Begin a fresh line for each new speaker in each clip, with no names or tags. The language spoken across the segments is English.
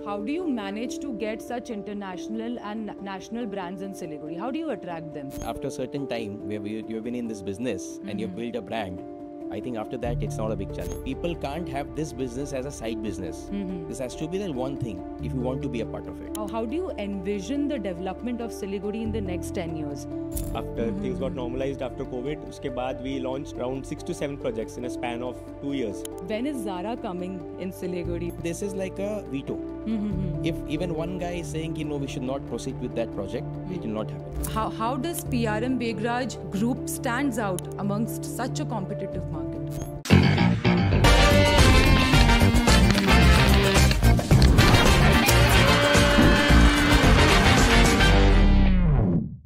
How do you manage to get such international and national brands in Siliguri? How do you attract them?
After a certain time where you've been in this business and you've built a brand, I think after that it's not a big challenge. People can't have this business as a side business. This has to be the one thing if you want to be a part of it.
How do you envision the development of Siliguri in the next 10 years?
After things got normalized after COVID, uske baad we launched around 6 to 7 projects in a span of 2 years.
When is Zara coming in Siliguri?
This is like a veto. If even one guy is saying, we should not proceed with that project, it will not happen.
How does PRM Begraj Group stands out amongst such a competitive market?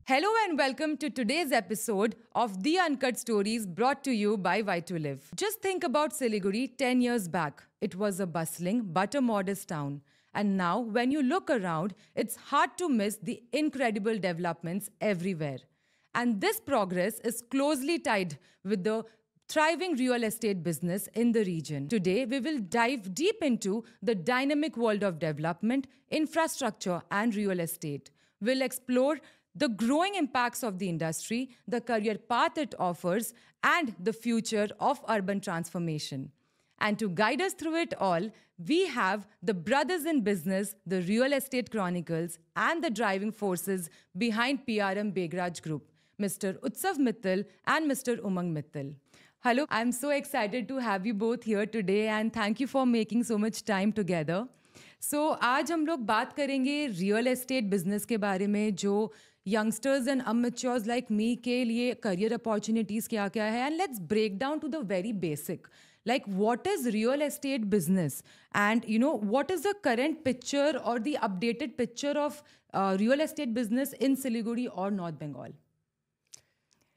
Hello and welcome to today's episode of The Uncut Stories brought to you by Vitulive. Just think about Siliguri 10 years back. It was a bustling but a modest town. And now, when you look around, it's hard to miss the incredible developments everywhere. And this progress is closely tied with the thriving real estate business in the region. Today, we will dive deep into the dynamic world of development, infrastructure, and real estate. We'll explore the growing impacts of the industry, the career path it offers, and the future of urban transformation. And to guide us through it all, we have the brothers in business, the Real Estate Chronicles, and the driving forces behind PRM Begraj Group, Mr. Utsav Mittal and Mr. Umang Mittal. Hello, I'm so excited to have you both here today and thank you for making so much time together. So, आज हम लोग बात करेंगे real estate business के बारे में जो youngsters and amateurs like me के लिए career opportunities क्या-क्या है and let's break down to the very basic. Like what is real estate business and what is the current picture or the updated picture of real estate business in Siliguri or North Bengal?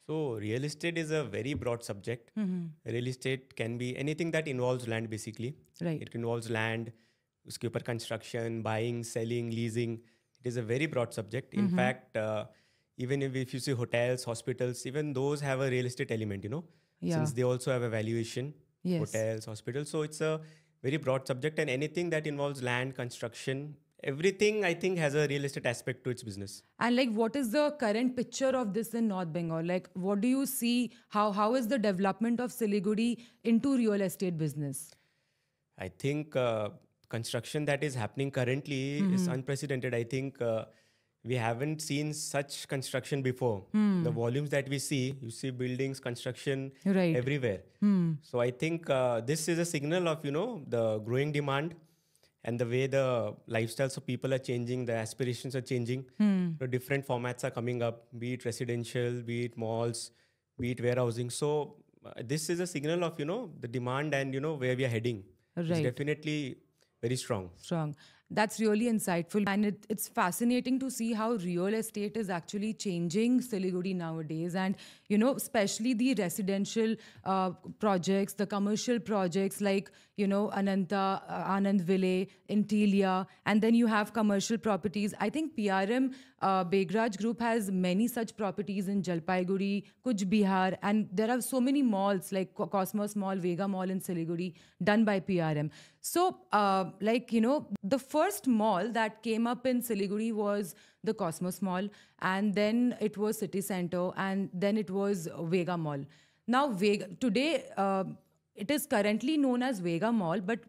So real estate is a very broad subject. Real estate can be anything that involves land basically.
Right.
It involves land, uske upar construction, buying, selling, leasing. It is a very broad subject. In fact, even if you see hotels, hospitals, even those have a real estate element,
Yeah.
since they also have a valuation.
Yes.
Hotels, hospitals. So it's a very broad subject and anything that involves land, construction, everything I think has a real estate aspect to its business.
And like what is the current picture of this in North Bengal? Like what do you see? How is the development of Siliguri into real estate business?
I think construction that is happening currently is unprecedented. I think we haven't seen such construction before. The volumes that we see, you see buildings, construction
Right.
everywhere. So I think this is a signal of, the growing demand and the way the lifestyles of people are changing, the aspirations are changing. The different formats are coming up, be it residential, be it malls, be it warehousing. So this is a signal of, the demand and, where we are heading. It's
Right.
definitely very strong.
Strong. That's really insightful. And it's fascinating to see how real estate is actually changing Siliguri nowadays. And, especially the residential projects, the commercial projects like, Ananta, Anand Ville, Intilia, and then you have commercial properties. I think PRM Begraj Group has many such properties in Jalpaiguri, Kuch Bihar, and there are so many malls like Cosmos Mall, Vega Mall in Siliguri done by PRM. So, the first mall that came up in Siliguri was the Cosmos Mall, and then it was City Center, and then it was Vega Mall. Now, today, it is currently known as Vega Mall, but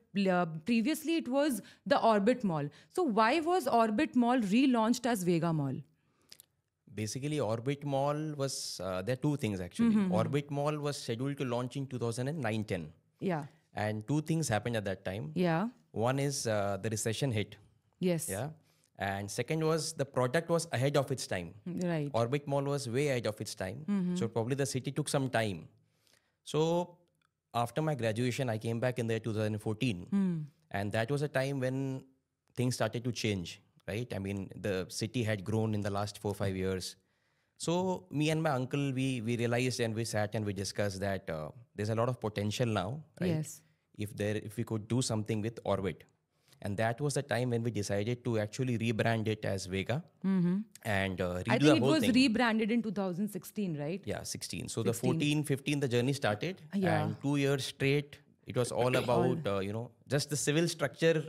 previously it was the Orbit Mall. So, why was Orbit Mall relaunched as Vega Mall?
Basically, Orbit Mall was, there are two things actually. Orbit Mall was scheduled to launch in 2009-10.
Yeah.
And two things happened at that time.
Yeah.
One is the recession hit.
Yes.
Yeah. And second was the product was ahead of its time.
Right.
Orbit Mall was way ahead of its time. So probably the city took some time. So after my graduation, I came back in the year 2014. And that was a time when things started to change, right? I mean, the city had grown in the last 4-5 years. So me and my uncle, we realized and we sat and we discussed that there's a lot of potential now, right?
Yes.
If we could do something with Orbit. And that was the time when we decided to actually rebrand it as Vega and redo
I
the
think it
whole
was
thing.
rebranded in 2016, right?
Yeah, 16. So the 14, 15, the journey started.
Yeah.
And 2 years straight, it was all about, just the civil structure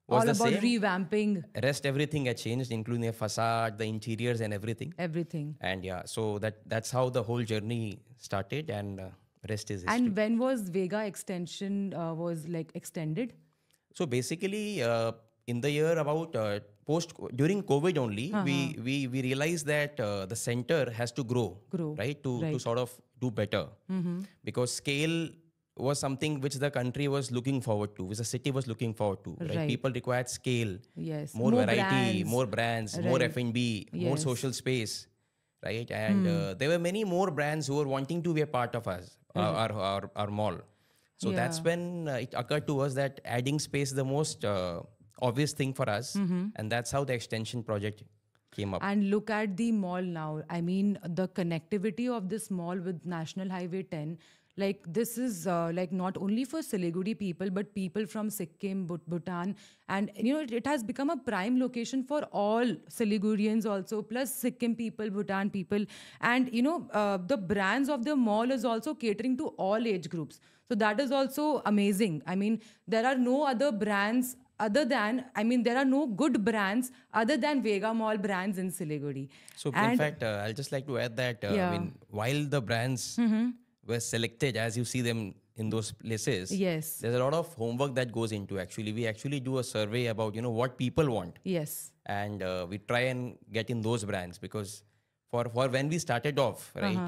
was
All
the
about
same.
revamping
Rest everything had changed, including the facade, the interiors, and everything.
everything.
And yeah, so that's how the whole journey started, and rest is history.
And when was Vega extension was like extended?
So basically, in the year about post during COVID only, we realized that the center has to grow,
Grow,
right? To
right.
sort of do better, because scale was something which the country was looking forward to, which the city was looking forward to. Right?
Right.
People required scale,
Yes.
more variety,
brands.
more brands, more
Right.
F&B, more
Yes.
social space, right? And there were many more brands who were wanting to be a part of us, our mall. So that's
Yeah.
when it occurred to us that adding space is the most obvious thing for us, and that's how the extension project came up.
And look at the mall now. I mean, the connectivity of this mall with National Highway 10, like this is like not only for Siliguri people, but people from Sikkim, Bhutan, and you know it has become a prime location for all Siligurians also, plus Sikkim people, Bhutan people, and you know the brands of the mall is also catering to all age groups. So that is also amazing. I mean, there are no other brands other than, I mean, there are no good brands other than Vega Mall brands in Siliguri.
So in
And
fact, I'll just like to add that
Yeah.
I mean, while the brands were selected as you see them in those places,
Yes.
there's a lot of homework that goes into actually. We actually do a survey about what people want,
Yes.
and we try and get in those brands, because for when we started off, right,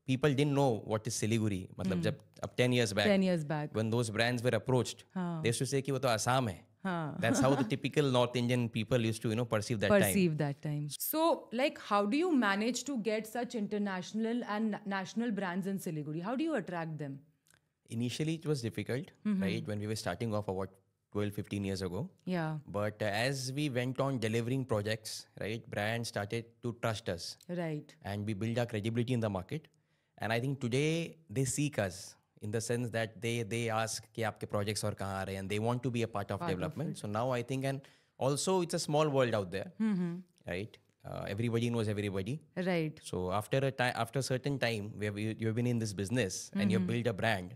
people didn't know what is Siliguri. Matlab, jab, ab 10 years back,
10 years back.
when those brands were approached, they used to say कि वो तो Assam है.
हाँ.
That's how the typical North Indian people used to perceive that time.
Perceive that time. So, like, how do you manage to get such international and national brands in Siliguri? How do you attract them?
Initially, it was difficult, right, when we were starting off about 12, 15 years ago.
Yeah.
But as we went on delivering projects, right, brands started to trust us,
Right.
and we build our credibility in the market. And I think today they seek us in the sense that they ask कि आपके projects और कहाँ आ रहे हैं, and they want to be a part of development. So now I think, and also it's a small world out there, right? Everybody knows everybody.
Right.
So after a certain time, where you've been in this business and you've built a brand,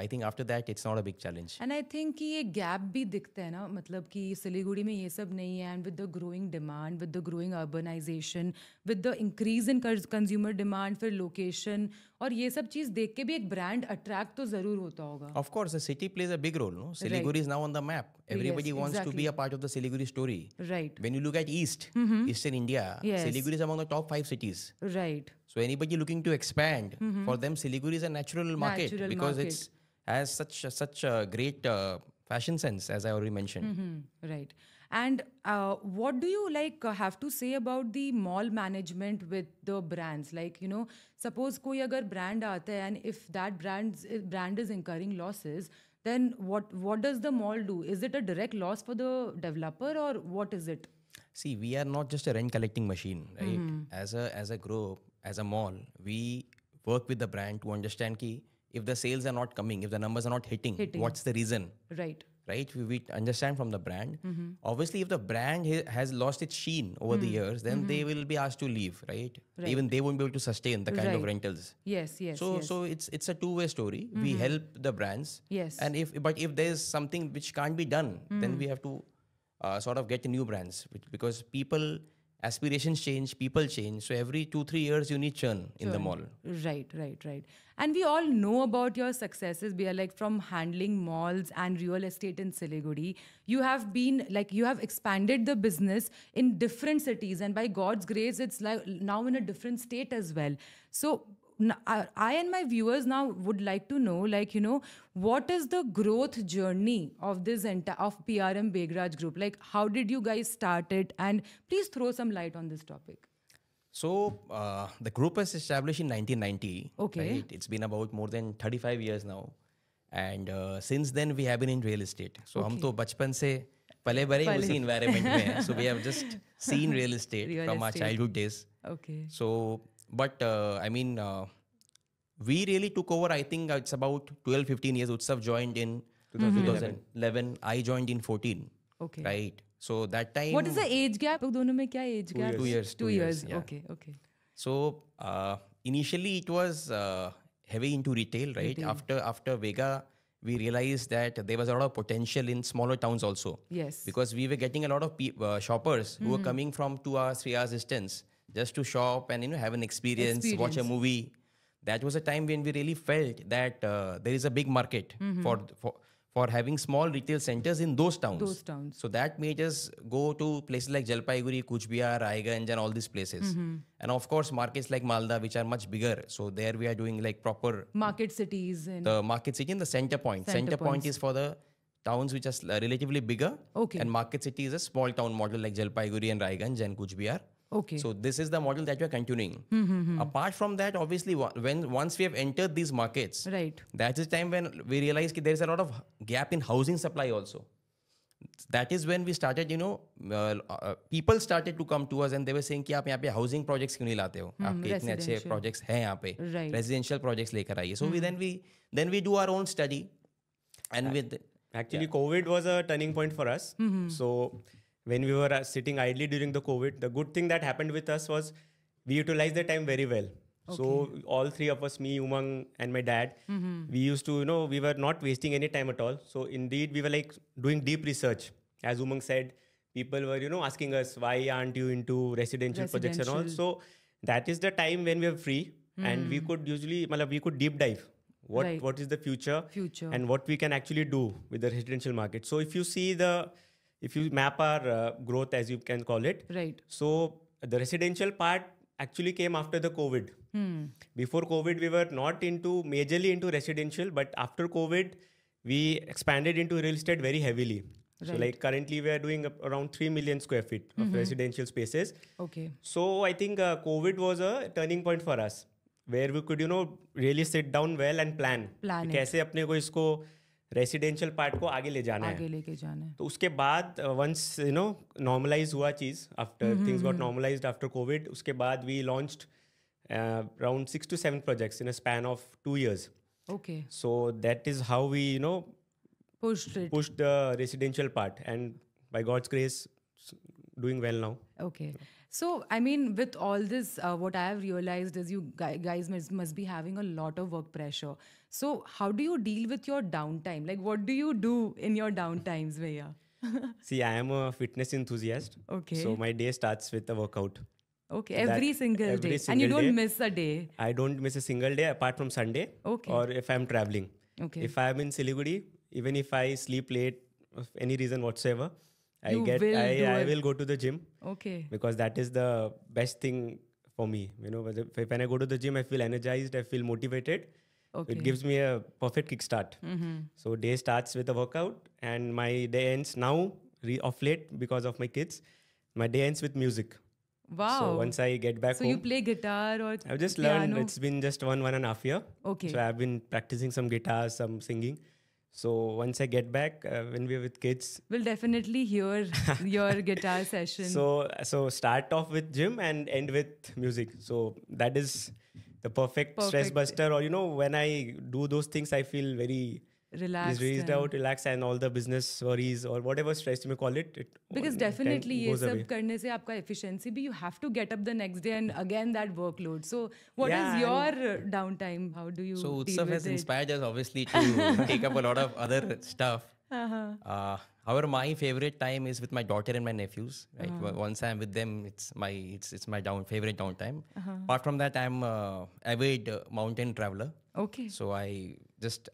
I think after that it's not a big challenge.
And I think कि ये gap भी दिखता है ना, मतलब कि सिलीगुड़ी में ये सब नहीं है, and with the growing demand, with the growing urbanization, with the increase in consumer demand, फिर लोकेशन और ये सब चीज़ देख के भी एक ब्रांड अट्रैक्ट तो ज़रूर होता होगा.
Of course, the city plays a big role. No, Siliguri is now on the map. Everybody wants to be a part of the Siliguri story.
Right.
When you look at Eastern India,
Yes.
Siliguri is among the top 5 cities.
Right.
So anybody looking to expand, for them Siliguri is a natural market,
Natural
because
market.
it's has such a great fashion sense, as I already mentioned.
Right. And what do you have to say about the mall management with the brands? Like, suppose कोई अगर brand आता है, and if that brand is incurring losses, then what does the mall do? Is it a direct loss for the developer, or what is it?
See, we are not just a rent collecting machine, right? As a group, as a mall, we work with the brand to understand ki if the sales are not coming, if the numbers are not hitting. What's the reason?
Right.
Right? We understand from the brand. Obviously, if the brand has lost its sheen over the years, then they will be asked to leave, right? Even they won't be able to sustain the kind of rentals.
Yes.
So it's a two-way story. We help the brands.
Yes.
And if there's something which can't be done, then we have to sort of get new brands, because aspirations change, people change. So every 2-3 years, you need churn in the mall.
Right. And we all know about your successes. We are like from handling malls and real estate in Siliguri. You have been you have expanded the business in different cities, and by God's grace, it's like now in a different state as well. So I and my viewers now would like to know, what is the growth journey of this of PRM Begraj Group? Like, how did you guys start it? And please throw some light on this topic.
So the group was established in 1990.
Okay.
Right? It's been about more than 35 years now. And since then, we have been in real estate. So हम तो बचपन से पले बड़े उसी environment में हैं. So we have just seen real estate from our childhood days.
Okay.
So, but I mean, we really took over, I think it's about 12-15 years. Utsav joined in 2011. I joined in 14.
Okay.
Right. So that time...
What is the age gap? दोनों में क्या age gap?
2 years.
2 years.
Yeah.
Okay.
So initially it was heavy into retail, right? After Vega we realized that there was a lot of potential in smaller towns also.
Yes.
Because we were getting a lot of shoppers who were coming from 2 hours, 3 hours distance just to shop and have an experience, watch a movie. That was a time when we really felt that there is a big market for having small retail centers in those towns.
Those towns.
So that made us go to places like Jalpaiguri, Cooch Behar, Raiganj, and all these places. And of course, markets like Malda, which are much bigger. So there we are doing like proper
Market cities. And
the market city and the center point. Center point is for the towns which are relatively bigger.
Okay.
And market city is a small town model like Jalpaiguri and Raiganj and Cooch Behar.
Okay.
So this is the model that we are continuing. Apart from that, obviously, once we have entered these markets,
right.
that is time when we realized that there is a lot of gap in housing supply also. That is when we started, people started to come to us and they were saying कि आप यहाँ पे housing projects क्यों नहीं लाते हो? आपके इतने अच्छे projects हैं यहाँ पे,
Right.
residential projects लेकर आइए. So then we do our own study, and with
Actually, COVID was a turning point for us. So when we were sitting idly during the COVID, the good thing that happened with us was we utilized the time very well. So all three of us, me, Umang, and my dad, we used to, we were not wasting any time at all. So indeed, we were like doing deep research. As Umang said, people were, asking us, why aren't you into residential projects and all? So that is the time when we were free and we could usually, we could deep dive. What is the future and what we can actually do with the residential market. So if you map our growth, as you can call it,
right.
So the residential part actually came after the COVID. Before COVID, we were not majorly into residential, but after COVID, we expanded into real estate very heavily. Right. So like currently we are doing around 3 million square feet of residential spaces.
Okay.
So I think COVID was a turning point for us, where we could, really sit down well and plan. कैसे अपने को इसको residential part को आगे ले जाना है. तो उसके बाद once normalize हुआ चीज, after things got normalized after COVID, उसके बाद we launched around 6 to 7 projects in a span of 2 years.
Okay.
So that is how we pushed the residential part, and by God's grace, doing well now.
Okay. So, I mean, with all this, what I have realized is you guys must be having a lot of work pressure. So, how do you deal with your downtime? Like, what do you do in your downtimes, Bhaiya?
See, I am a fitness enthusiast.
Okay.
So, my day starts with a workout.
Okay, every single day. And you don't miss a day?
I don't miss a single day apart from Sunday.
Okay.
Or if I'm traveling.
Okay.
If I'm in Siliguri, even if I sleep late, for any reason whatsoever, I will go to the gym.
Okay.
Because that is the best thing for me. When I go to the gym, I feel energized, I feel motivated.
Okay.
It gives me a perfect kickstart. So day starts with a workout, and my day ends now, of late, because of my kids, my day ends with music.
Wow.
So once I get back home.
So you play guitar or
I've just learned. It's been just one and a half year.
Okay.
So I've been practicing some guitar, some singing. So once I get back, when we're with kids,
we'll definitely hear your guitar session.
So start off with gym and end with music. So that is the perfect stress buster. Or when I do those things, I feel very
relaxed,
relaxed, and all the business worries or whatever stress you may call it.
Because definitely ये सब करने से आपका efficiency भी, you have to get up the next day and again that workload. So what is your downtime? How do you deal with
Utsav has inspired us obviously to take up a lot of other stuff. However, my favorite time is with my daughter and my nephews. Right, once I'm with them, it's my favorite downtime. Apart from that, I'm avid mountain traveler.
Okay.
So I just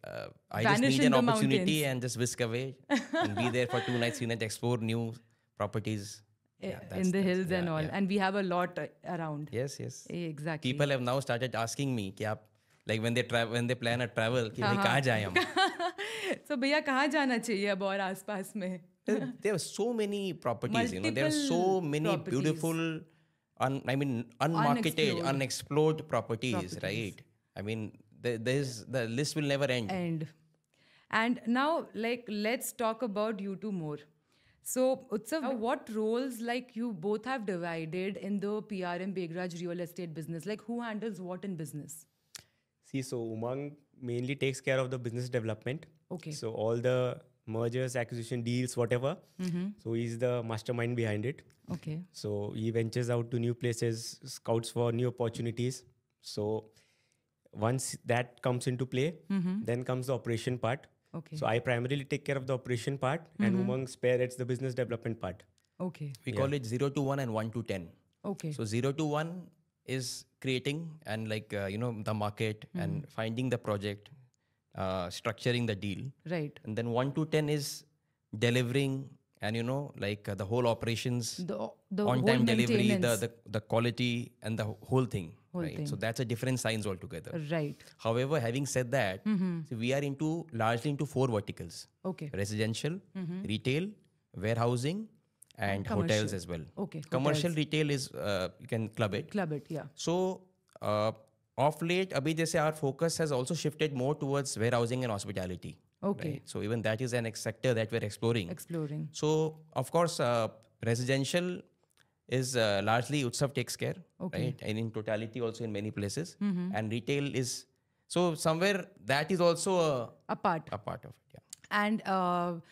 need an opportunity and just whisk away and be there for 2 nights, 3 nights, explore new properties.
In the hills and all. And we have a lot around.
Yes.
Exactly.
People have now started asking me, like when they plan a travel, कि भाई कहाँ जाएं हम?
So भैया कहाँ जाना चाहिए अब और आसपास में?
There are so many properties, there are so many beautiful, unmarketed, unexplored properties, right? I mean, the list will never end.
And now, let's talk about you two more. So, Utsav, what roles you both have divided in the PRM Beghraj real estate business? Like, who handles what in business?
See, so Umang mainly takes care of the business development.
Okay.
So all the mergers, acquisition deals, whatever. So he's the mastermind behind it.
Okay.
So he ventures out to new places, scouts for new opportunities. So once that comes into play, then comes the operation part.
Okay.
So I primarily take care of the operation part, and Umang spearheads the business development part.
Okay.
We call it 0 to 1 and 1 to 10.
Okay.
So 0 to 1 is creating and the market and finding the project, structuring the deal.
Right.
And then 1 to 10 is delivering and the whole operations,
The
on
whole
time delivery,
maintenance.
the quality and the whole thing. Right.
thing.
So that's a different science altogether.
Right.
However, having said that, so we are largely into 4 verticals:
Okay.
residential, retail, warehousing, and hotels
commercial.
as well.
Okay,
Commercial
hotels.
retail is you can club it.
Club it. Yeah.
So of late, abhi jaise our focus has also shifted more towards warehousing and hospitality.
Okay.
Right? So even that is an sector that we're exploring.
Exploring.
So of course, residential is largely Utsav takes care,
Okay.
right? And in totality also in many places. And retail is, so somewhere that is also
A part.
a part of it. Yeah.
And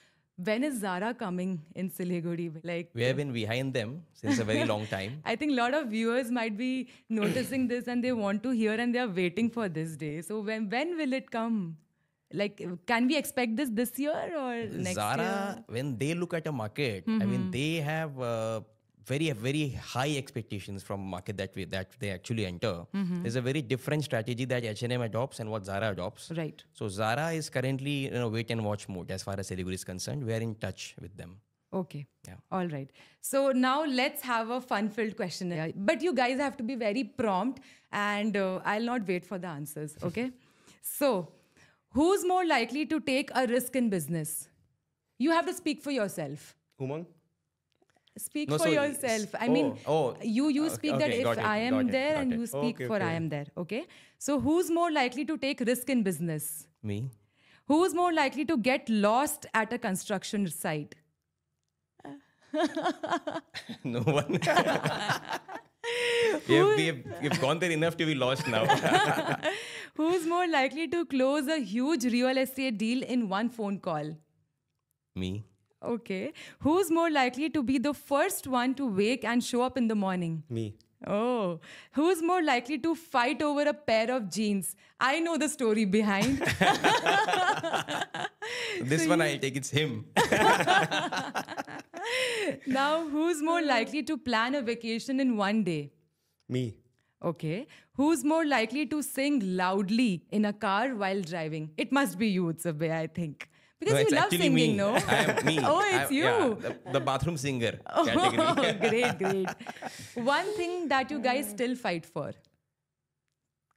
when is Zara coming in Siliguri? Like,
We have been behind them since a very long time.
I think a lot of viewers might be noticing this and they want to hear and they are waiting for this day. So when will it come? Like, can we expect this year or next
Zara,
year?
when they look at a market, I mean, they have very high expectations from market that they actually enter. There's a very different strategy that H&M adopts and what Zara adopts.
Right.
So Zara is currently wait and watch mode as far as Siliguri is concerned. We are in touch with them.
Okay.
Yeah.
All right. So now let's have a fun-filled question. But you guys have to be very prompt and I'll not wait for the answers. Okay. So who's more likely to take a risk in business? You have to speak for yourself.
Umang?
Speak
No,
for
so-
yourself. I mean,
oh,
you speak that
okay,
if
got it,
I am
got it,
there
got
and
it.
you speak
Okay,
for I
okay.
am there. Okay. So who's more likely to take risk in business?
Me?
Who's more likely to get lost at a construction site?
No one. We've gone there enough to be lost now.
Who's more likely to close a huge real estate deal in one phone call?
Me?
Okay. Who's more likely to be the first one to wake and show up in the morning?
Me.
Oh. Who's more likely to fight over a pair of jeans? I know the story behind.
This one I take it's him.
Now, who's more likely to plan a vacation in one day?
Me.
Okay. Who's more likely to sing loudly in a car while driving? It must be you, Utsabbe, I think. Because
it's
you love
actually
singing,
me.
no?
I am me.
Oh, it's you.
Yeah, the bathroom singer category.
Oh, great. One thing that you guys still fight for.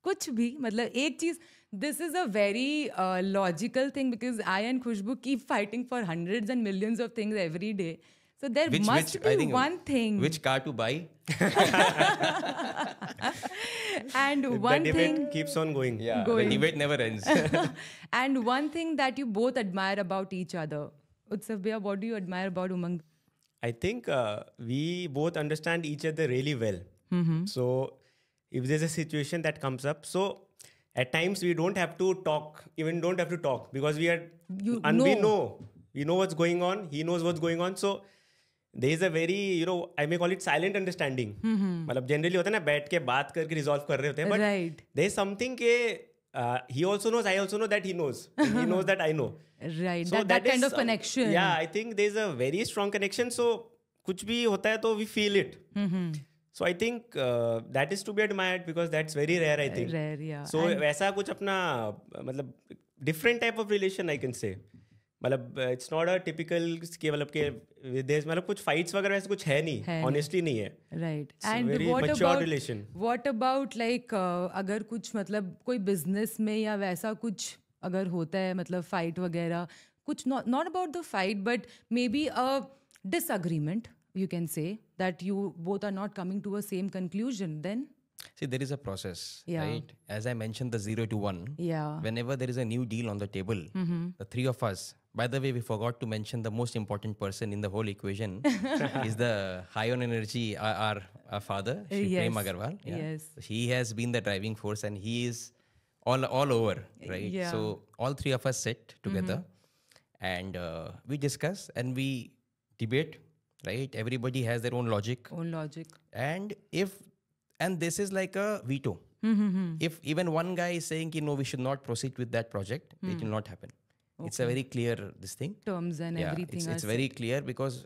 कुछ भी मतलब एक चीज. This is a very logical thing because I and Khushbu keep fighting for hundreds and millions of things every day. So there must
I
be
think
one thing.
Which car to buy?
And one
the
thing.
debate keeps on going.
Yeah,
Going.
the debate never ends.
And one thing that you both admire about each other. Utsav Bhaiya, what do you admire about Umang?
I think we both understand each other really well. So if there's a situation that comes up, so at times we don't have to talk, because we are, we know what's going on. He knows what's going on. So there is a very, I may call it silent understanding. मतलब generally होता है ना बैठ के बात करके resolve कर रहे होते हैं. But
Right.
there is something के he also knows, I also know that he knows. And he knows that I know.
Right.
So
that
is
kind of
some-
connection.
Yeah, I think there's a very strong connection. So कुछ भी होता है तो we feel it. So I think that is to be admired because that's very rare, I think.
Rare, yeah.
So वैसा कुछ अपना मतलब different type of relation I can say. मतलब it's not a typical कि मतलब के there's मतलब कुछ fights वगैरह वैसे कुछ है नहीं. Honestly नहीं है.
Right.
It's a
And
very
what
mature
about
relation.
What about like अगर कुछ मतलब कोई business में या वैसा कुछ अगर होता है मतलब fight वगैरह कुछ not about the fight but maybe a disagreement you can say that you both are not coming to a same conclusion then
See, there is a process,
Yeah.
right? As I mentioned, the 0 to 1.
yeah
Whenever there is a new deal on the table, the three of us, by the way, we forgot to mention the most important person in the whole equation is the high on energy, our father, Shri
Yes.
Prem Agarwal. Yeah.
Yes.
He has been the driving force and he is all over, right?
Yeah.
So all three of us sit together and we discuss and we debate, right? Everybody has their own logic.
own logic
And this is like a veto. If even one guy is saying, no, we should not proceed with that project, it will not happen. It's a very clear this thing.
Terms and
Yeah,
everything.
it's very clear because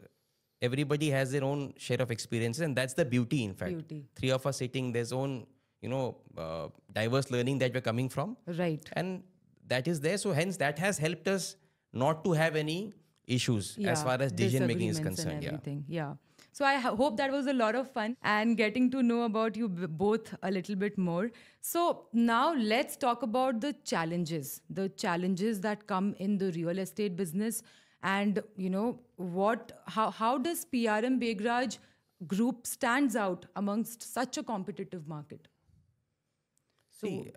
everybody has their own share of experiences, and that's the beauty. In fact,
Beauty.
three of us sitting, there's own diverse learning that we're coming from,
Right.
and that is there. So hence that has helped us not to have any issues as far as decision making is
disagreements and
concerned. Yeah.
everything. Yeah. So I hope that was a lot of fun and getting to know about you both a little bit more. So now let's talk about the challenges that come in the real estate business, and how does PRM Begraj Group stands out amongst such a competitive market?
See,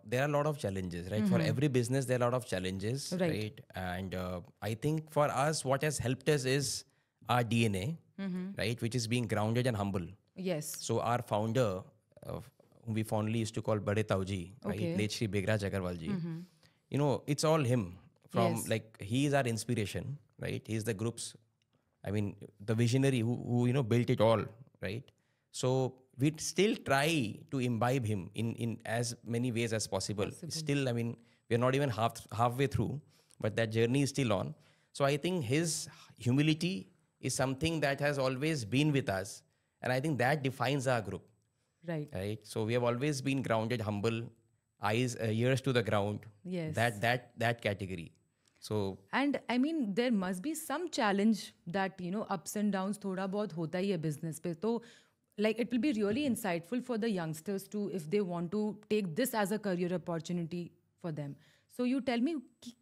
there are a lot of challenges, right? For every business, there are a lot of challenges, right? And I think for us, what has helped us is our DNA, right? Which is being grounded and humble.
Yes.
So our founder, whom we fondly used to call Bade Tauji, right?
Okay.
Late Shri Begraj Agarwal ji. It's all him. From he is our inspiration, right? He's the group's, the visionary who built it all, right? So we still try to imbibe him in as many ways as possible. Still, we're not even halfway through, but that journey is still on. So I think his humility is something that has always been with us. And I think that defines our group. Right. So we have always been grounded, humble, ears to the ground.
Yes.
That category. So,
and there must be some challenge that ups and downs thoda bahut hota hi hai business pe. So it will be really insightful for the youngsters too if they want to take this as a career opportunity for them. So you tell me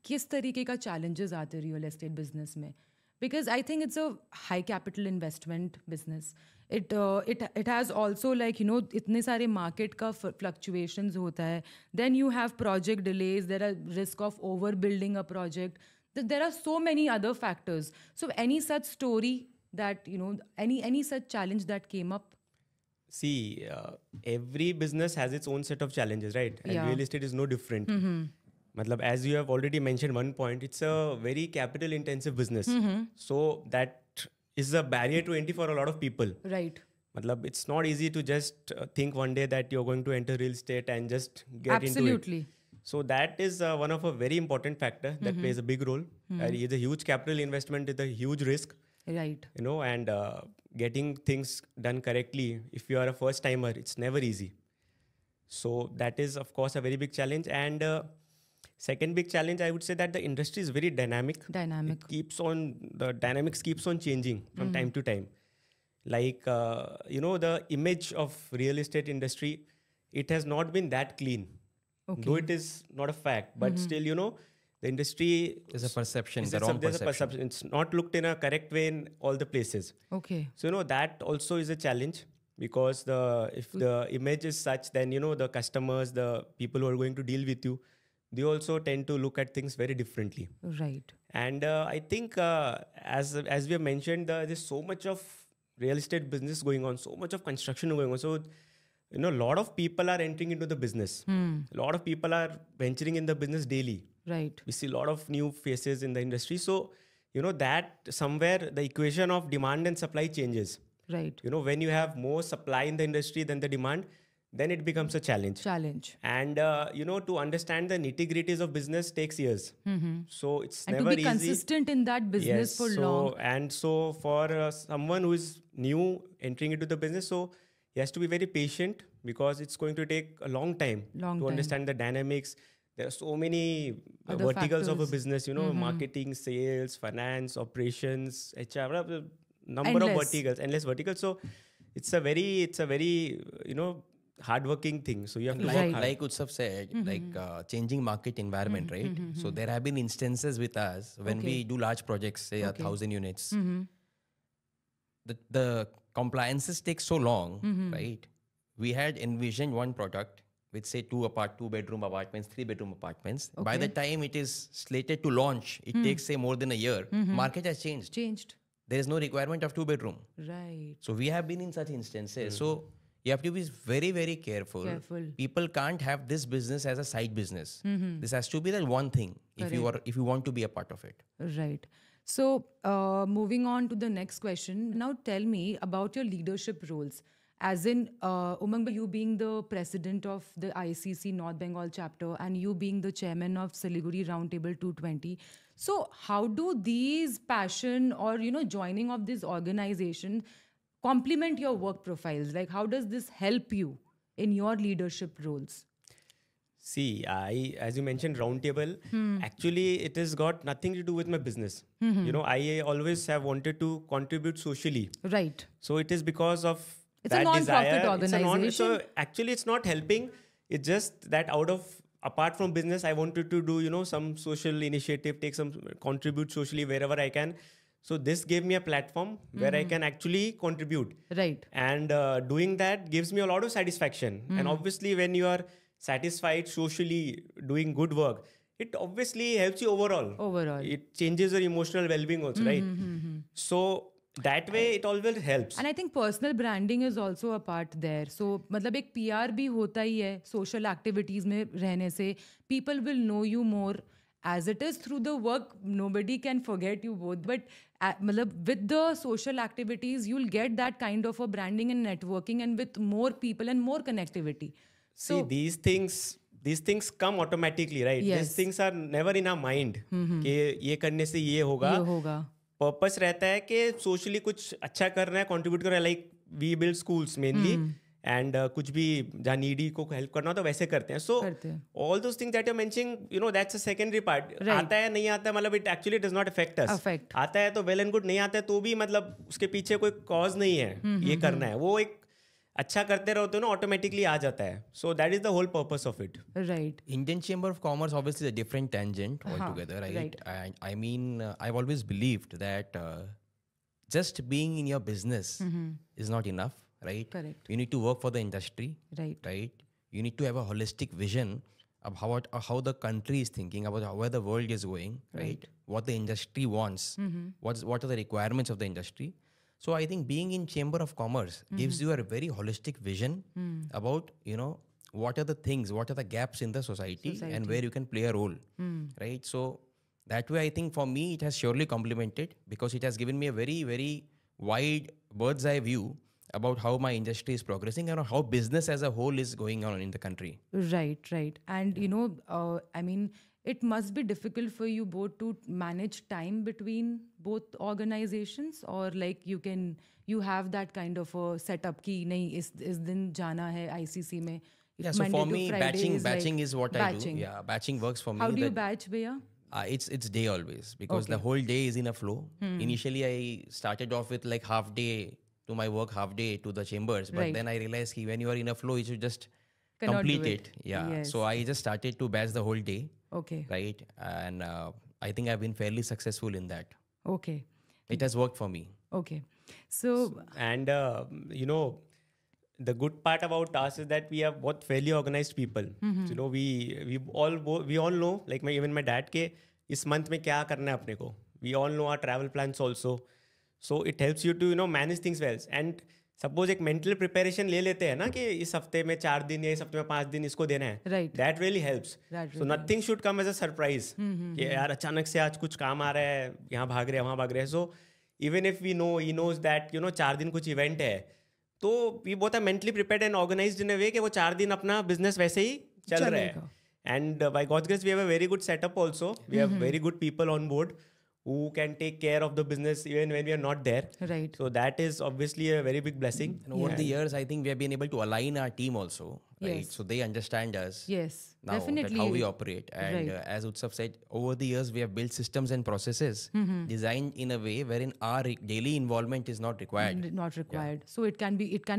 किस तरीके का challenges आते हैं real estate business में? Because I think it's a high capital investment business. It has also इतने सारे market का fluctuations होता है. Then you have project delays. There are risk of overbuilding a project. There are so many other factors. So any such story that any such challenge that came up?
See, every business has its own set of challenges, right? And
Yeah.
real estate is no different. Matlab, as you have already mentioned one point, it's a very capital intensive business. So that is a barrier to entry for a lot of people.
Right.
Matlab, it's not easy to just think one day that you're going to enter real estate and just get
Absolutely.
into it. So that is one of a very important factor that plays a big role. It's a huge capital investment with a huge risk.
Right.
And getting things done correctly, if you are a first timer, it's never easy. So that is, of course, a very big challenge. And second big challenge, I would say that the industry is very dynamic. The dynamics keeps on changing from time to time. Like, the image of real estate industry, it has not been that clean.
Okay.
Though it is not a fact, but still, the industry...
there's a perception,
there's
the wrong
a
perception.
It's not looked in a correct way in all the places.
Okay.
So, that also is a challenge because if the image is such, then, the customers, the people who are going to deal with you, they also tend to look at things very differently.
Right.
And I think as we have mentioned, there's so much of real estate business going on, so much of construction going on. So, a lot of people are entering into the business. A lot of people are venturing in the business daily.
Right.
We see a lot of new faces in the industry. So, that somewhere the equation of demand and supply changes.
Right.
When you have more supply in the industry than the demand, then it becomes a challenge. And, to understand the nitty-gritties of business takes years. So it's
and
never
to be
easy.
consistent in that business for long.
And so for someone who is new entering into the business, so he has to be very patient because it's going to take a long time to understand the dynamics. There are so many
Other
verticals of a
factors.
business, marketing, sales, finance, operations, HR, number
Endless.
of verticals, endless verticals. So it's a very, hardworking thing. So you have to work hard.
Like Utsav said, changing market environment, right? So there have been instances with us when we do large projects, say 1,000 units. The compliances take so long, right? We had envisioned one product with say 2-bedroom apartments, 3-bedroom apartments. By the time it is slated to launch, it takes say more than a year. Market has changed. There is no requirement of 2-bedroom.
Right.
So we have been in such instances. So you have to be very, very careful. People can't have this business as a side business. This has to be that one thing if you want to be a part of it.
Right. So moving on to the next question. Now tell me about your leadership roles As in, Umang, you being the president of the ICC North Bengal chapter and you being the chairman of Siliguri Roundtable 220. So how do these passion or, joining of this organization complement your work profiles? Like, how does this help you in your leadership roles?
See, as you mentioned, Roundtable, actually, it has got nothing to do with my business. I always have wanted to contribute socially.
Right.
So it is because of
It's a
that
non-profit
desire.
organization.
So actually, it's not helping. It's just that apart from business, I wanted to do, some social initiative, contribute socially wherever I can. So this gave me a platform where I can actually contribute.
Right.
And doing that gives me a lot of satisfaction. And obviously, when you are satisfied socially doing good work, it obviously helps you overall. It changes your emotional well-being also, right? So that way it always helps.
And I think personal branding is also a part there. So मतलब एक PR भी होता ही है social activities में रहने से. People will know you more as it is through the work. Nobody can forget you both. But मतलब with the social activities, you'll get that kind of a branding and networking and with more people and more connectivity.
See, these things come automatically, right?
Yes.
These things are never in our mind कि ये करने से ये होगा. Purpose रहता है कि socially कुछ अच्छा करना है, contribute करना है, like we build schools mainly and कुछ भी जहाँ needy को help करना हो तो वैसे करते हैं. So all those things that you're mentioning, that's a secondary part. आता है नहीं आता है मतलब it actually does not affect us. आता है तो well and good, नहीं आता है तो भी मतलब उसके पीछे कोई cause नहीं है ये करना है. वो एक अच्छा करते रहो तो ना automatically आ जाता है. So that is the whole purpose of it.
Right.
Indian Chamber of Commerce obviously is a different tangent altogether, right? And I mean, I've always believed that just being in your business is not enough, right?
Correct.
You need to work for the industry,
right?
You need to have a holistic vision of how the country is thinking, about where the world is going, right? What the industry wants, what are the requirements of the industry. So I think being in Chamber of Commerce gives you a very holistic vision about, what are the things, what are the gaps in the society. And where you can play a role, right? So that way, I think for me, it has surely complemented because it has given me a very, very wide bird's eye view about how my industry is progressing and how business as a whole is going on in the country.
Right. And, I mean, it must be difficult for you both to manage time between both organizations, or like you have that kind of a setup ki nahi is din jana hai ICC mein.
Yeah, so for me, batching is what I do. Yeah, batching works for me.
How do you batch, Bhaiya?
It's day always because the whole day is in a flow. Initially, I started off with like half day to my work, half day to the chambers. But then I realized when you are in a flow, you should just complete it. Yeah. Yes. So I just started to batch the whole day.
Okay.
Right. And I think I've been fairly successful in that.
Okay.
It has worked for me.
Okay. So
and the good part about us is that we are both fairly organized people. So, we all know, like even my dad, के इस month में क्या करना है अपने को. We all know our travel plans also. So it helps you to manage things well. And suppose एक mental preparation ले लेते हैं ना कि इस हफ्ते में 4 दिन या इस हफ्ते में 5 दिन इसको देना है.
Right.
That really helps. So nothing should come as a surprise. कि यार अचानक से आज कुछ काम आ रहा है, यहाँ भाग रहे हैं, वहाँ भाग रहे हैं. So even if he knows that 4 दिन कुछ event है, तो we both are mentally prepared and organized in a way कि वो 4 दिन अपना business वैसे ही चल रहा है. And by God's grace, we have a very good setup also. We have very good people on board who can take care of the business even when we are not there.
Right.
So that is obviously a very big blessing.
And over the years, I think we have been able to align our team also, right?
Yes.
So they understand us.
Yes,
now,
definitely.
How we operate. And as Utsav said, over the years, we have built systems and processes designed in a way wherein our daily involvement is not required.
Not required. So it can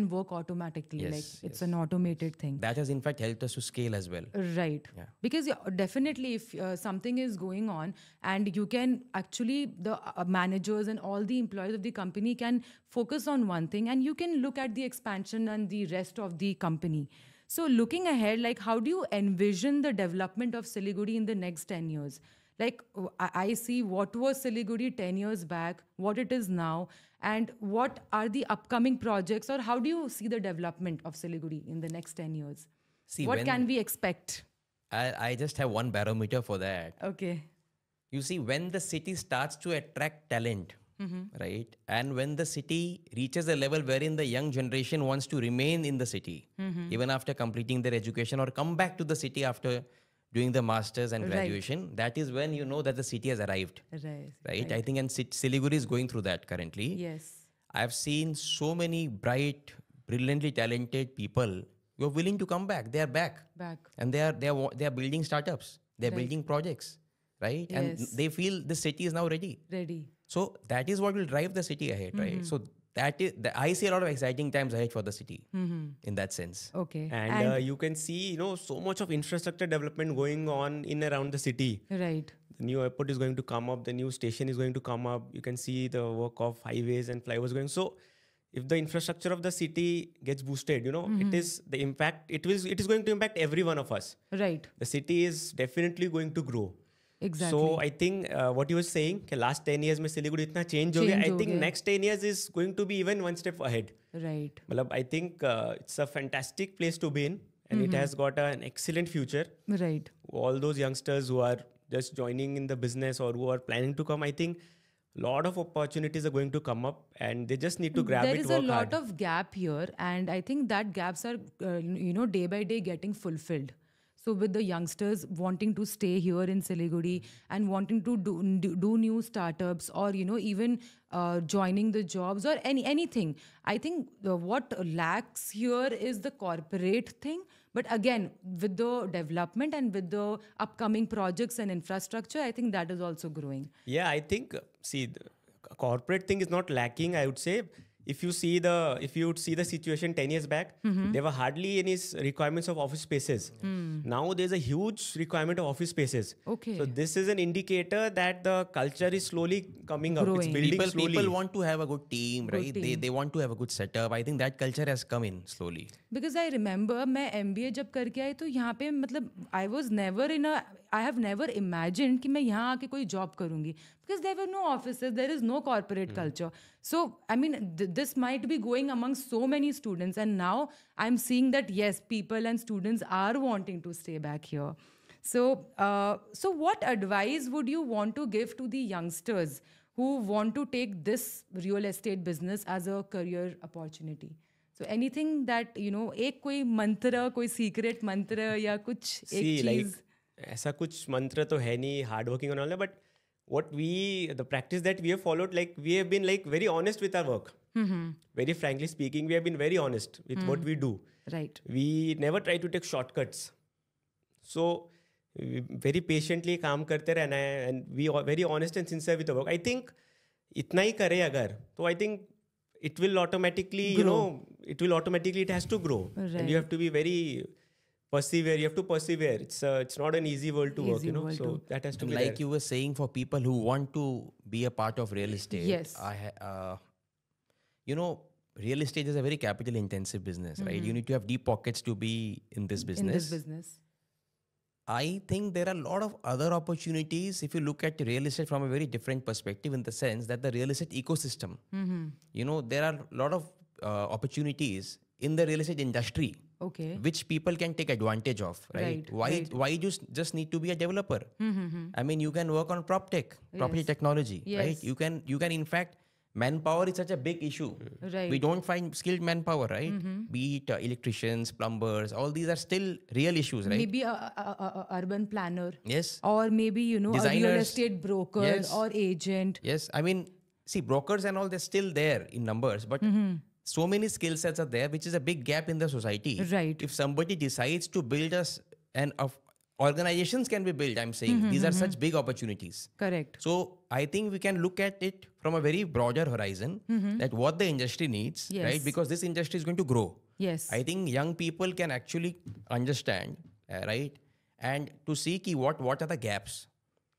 work automatically.
Yes,
like it's an automated thing.
That has in fact helped us to scale as well.
Right.
Yeah.
Because definitely if something is going on and you can actually, the managers and all the employees of the company can focus on one thing and you can look at the expansion and the rest of the company. So looking ahead, like how do you envision the development of Siliguri in the next 10 years? Like I see what was Siliguri 10 years back, what it is now, and what are the upcoming projects, or how do you see the development of Siliguri in the next 10 years?
See,
what can we expect?
I just have one barometer for that.
Okay.
You see, when the city starts to attract talent, right? And when the city reaches a level wherein the young generation wants to remain in the city, even after completing their education or come back to the city after doing the masters and
Right.
graduation, that is when you know that the city has arrived,
Right.
right? I think, and Siliguri is going through that currently.
Yes.
I've seen so many bright, brilliantly talented people who are willing to come back. They are back,
Back.
and they are building startups. They are
Right.
building projects, right? And
Yes.
they feel the city is now ready.
Ready.
So that is what will drive the city ahead, right? So that is I see a lot of exciting times ahead for the city in that sense.
Okay.
And you can see, so much of infrastructure development going on in around the city.
Right.
The new airport is going to come up. The new station is going to come up. You can see the work of highways and flyovers going. So if the infrastructure of the city gets boosted, it is the impact. It is going to impact every one of us.
Right.
The city is definitely going to grow.
Exactly.
So I think what you were saying, कि last 10 years में Siliguri इतना change हो गया.
Change
I
हो
think
गया.
next 10 years is going to be even one step ahead.
Right.
मतलब I think it's a fantastic place to be in, and it has got an excellent future.
Right.
All those youngsters who are just joining in the business or who are planning to come, I think a lot of opportunities are going to come up, and they just need to grab
There
it,
is
work
a lot
hard.
of gap here, and I think that gaps are day by day getting fulfilled. So with the youngsters wanting to stay here in Siliguri and wanting to do new startups, or even joining the jobs or anything, I think what lacks here is the corporate thing. But again, with the development and with the upcoming projects and infrastructure, I think that is also growing.
Yeah, I think see, the corporate thing is not lacking, I would say. If you would see the situation 10 years back, there were hardly any requirements of office spaces. Now there's a huge requirement of office spaces.
Okay.
So this is an indicator that the culture is slowly coming up. It's
Growing.
building slowly.
People want to have a good team, right?
team.
They want to have a good setup. I think that culture has come in slowly.
Because I remember मैं MBA जब करके आई तो यहाँ पे मतलब I have never imagined कि मैं यहाँ आके कोई job करूँगी, because there were no offices, there is no corporate culture. So I mean this might be going among so many students, and now I'm seeing that yes, people and students are wanting to stay back here. So what advice would you want to give to the youngsters who want to take this real estate business as a career opportunity? So anything that एक कोई मंत्र, कोई secret मंत्र या कुछ एक
See, like,
चीज.
ऐसा कुछ मंत्र तो है नहीं, hard working and all that, but the practice that we have followed, like we have been like very honest with our work. Very frankly speaking, we have been very honest with what we do.
Right.
We never try to take shortcuts. So we very patiently काम करते रहना है, and we are very honest and sincere with the work. I think इतना ही करे अगर, तो I think it will automatically, it has to grow. And you have to be very persevere. You have to persevere. It's not an easy world to work, So that has to be
Like
there.
you were saying, for people who want to be a part of real estate,
Yes.
real estate is a very capital intensive business, right? You need to have deep pockets to be in this business.
In this business.
I think there are a lot of other opportunities if you look at real estate from a very different perspective, in the sense that the real estate ecosystem, there are a lot of opportunities in the real estate industry,
Okay.
which people can take advantage of, right? Why you just need to be a developer? I mean, you can work on prop tech, property technology, right?
Yes.
You can in fact, manpower is such a big issue.
Right.
We don't find skilled manpower, right? Be it electricians, plumbers, all these are still real issues, right?
Maybe a urban planner.
Yes.
Or maybe, a real
Designers.
estate broker
Yes.
or agent.
Yes, I mean, see, brokers and all, they're still there in numbers, but so many skill sets are there, which is a big gap in the society.
Right.
If somebody decides to build organizations can be built, I'm saying, these are such big opportunities.
Correct.
So I think we can look at it from a very broader horizon, that what the industry needs,
Yes.
right? Because this industry is going to grow.
Yes.
I think young people can actually understand, right? And to see what are the gaps.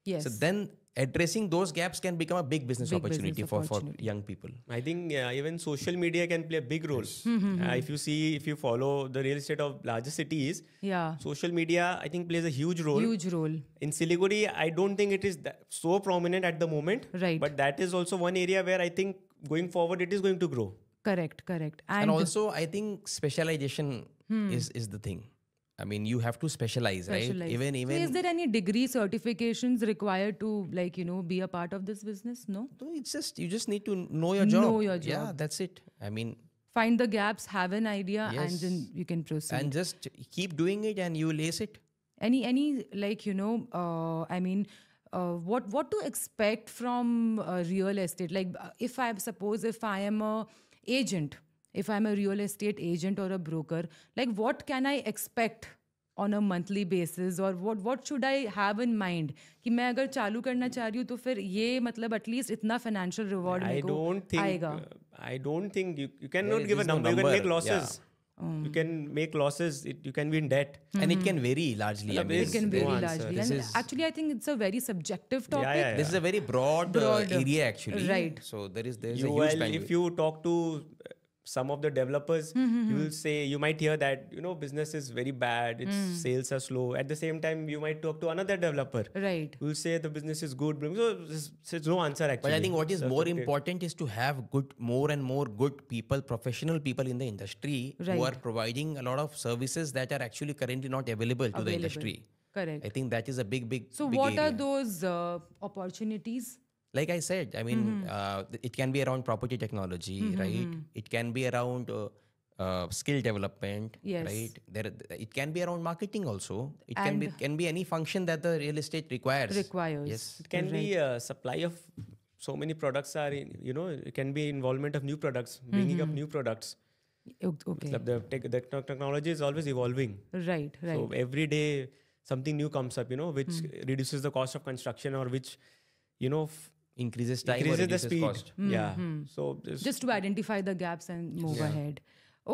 Yes.
So then addressing those gaps can become a big business
Big
opportunity
business
for
opportunity.
young people.
I think even social media can play a big role. If you follow the real estate of larger cities,
Yeah.
social media, I think, plays a huge role.
Huge role.
In Siliguri, I don't think it is so prominent at the moment.
Right.
But that is also one area where I think going forward it is going to grow.
Correct.
And also, I think specialization is the thing. I mean, you have to specialize, right?
Specialize.
Even
So is there any degree certifications required to, like, be a part of this business? No?
no, it's just you just need to know your job.
Know your
Yeah,
job.
that's it. I mean,
Find the gaps, have an idea, and
Yes.
then you can proceed.
and just keep doing it, and you will ace it.
Any like what to expect from real estate? Like if I am a agent, if I'm a real estate agent or a broker, like what can I expect on a monthly basis, or what should I have in mind कि मैं अगर चालू करना चाह रही हूँ तो फिर ये मतलब at least इतना financial reward
I
मेरे को
don't think
आएगा.
I don't think you cannot give a
is no
number. You can make
number,
losses. You can make losses. You can be in debt.
And it can vary largely. I
Matlab,
mean,
It can
no
vary
answer.
largely,
This
and
is-
actually I think it's a very subjective topic.
yeah.
this is a very broad, area actually.
Right.
So there's a
You,
huge
well,
bandwidth.
if you talk to some of the developers, you will say, you might hear that, business is very bad, its sales are slow. At the same time, you might talk to another developer
Right.
who will say the business is good. So there's no answer actually.
But I think what is
So
more
okay.
important is to have more and more good people, professional people in the industry
Right.
who are providing a lot of services that are actually currently not available to the industry.
Correct.
I think that is a big
So
big
what are
area.
those opportunities?
Like I said, I mean, it can be around property technology, right? It can be around skill development,
Yes.
right? It can be around marketing also. It
And-
can be any function that the real estate requires.
Requires.
Yes.
It can be a supply of so many products are in, it can be involvement of new products, bringing up new products.
Okay.
Matlab the technology is always evolving.
Right.
So every day something new comes up, which reduces the cost of construction or which,
Increases time or
increases the
reduces
speed.
cost.
Yeah. So
Just to identify the gaps and move ahead.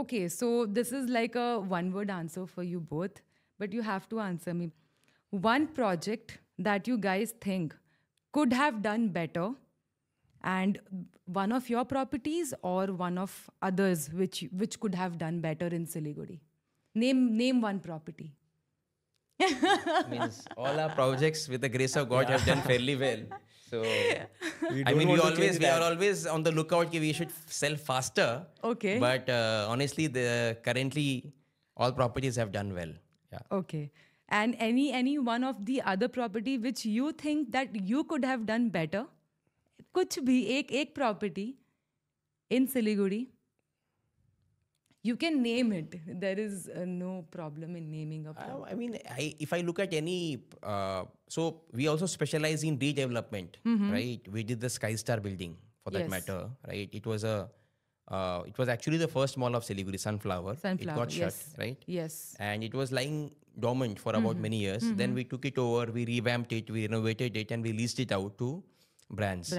Okay, so this is like a one-word answer for you both, but you have to answer me. One project that you guys think could have done better, and one of your properties or one of others which could have done better in Siliguri. Name one property.
Means all our projects with the grace of God have done fairly well. So
we
I
don't
mean,
want to change
we are
that.
always on the lookout that we should sell faster.
Okay.
But honestly, currently all properties have done well. Yeah.
Okay. And any one of the other property which you think that you could have done better? कुछ भी एक property in Siliguri. You can name it. There is no problem in naming a property.
I mean, if I look at any, so we also specialize in redevelopment, right? We did the Skystar building for that
Yes.
matter, right? It was actually the first mall of Siliguri, Sunflower. It got shut,
yes.
right?
Yes.
And it was lying dormant for about many years. Then we took it over, we revamped it, we renovated it, and we leased it out to brands.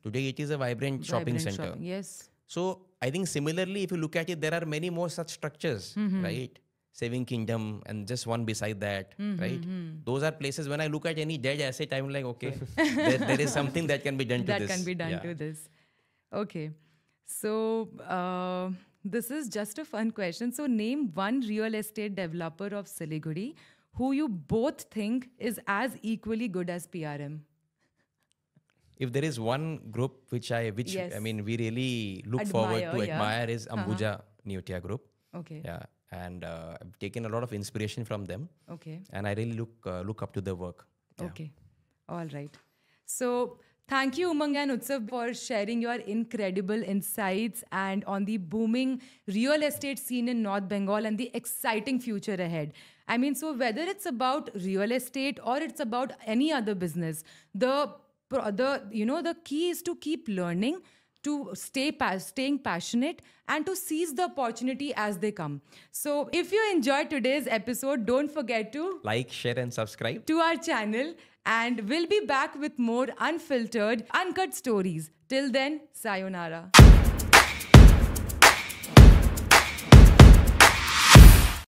Today it is a vibrant shopping
Vibrant
center.
shopping, yes.
So I think similarly, if you look at it, there are many more such structures, right? Saving Kingdom and just one beside that, right? Those are places when I look at any dead asset, I'm like, okay, there is something that can be done to
That
this.
can be done
Yeah.
to this. Okay. So this is just a fun question. So name one real estate developer of Siliguri who you both think is as equally good as PRM.
If there is one group which
Yes.
I mean, we really look forward to
yeah.
admire is Ambuja Neotia Group.
Okay.
Yeah. And I've taken a lot of inspiration from them.
Okay.
And I really look up to their work. Yeah.
Okay. All right. So thank you, Umang and Utsav, for sharing your incredible insights and on the booming real estate scene in North Bengal and the exciting future ahead. I mean, so whether it's about real estate or it's about any other business, the key is to keep learning, to staying passionate, and to seize the opportunity as they come. So if you enjoyed today's episode, don't forget to
Like, share, and subscribe.
to our channel, and we'll be back with more unfiltered, uncut stories. Till then, sayonara.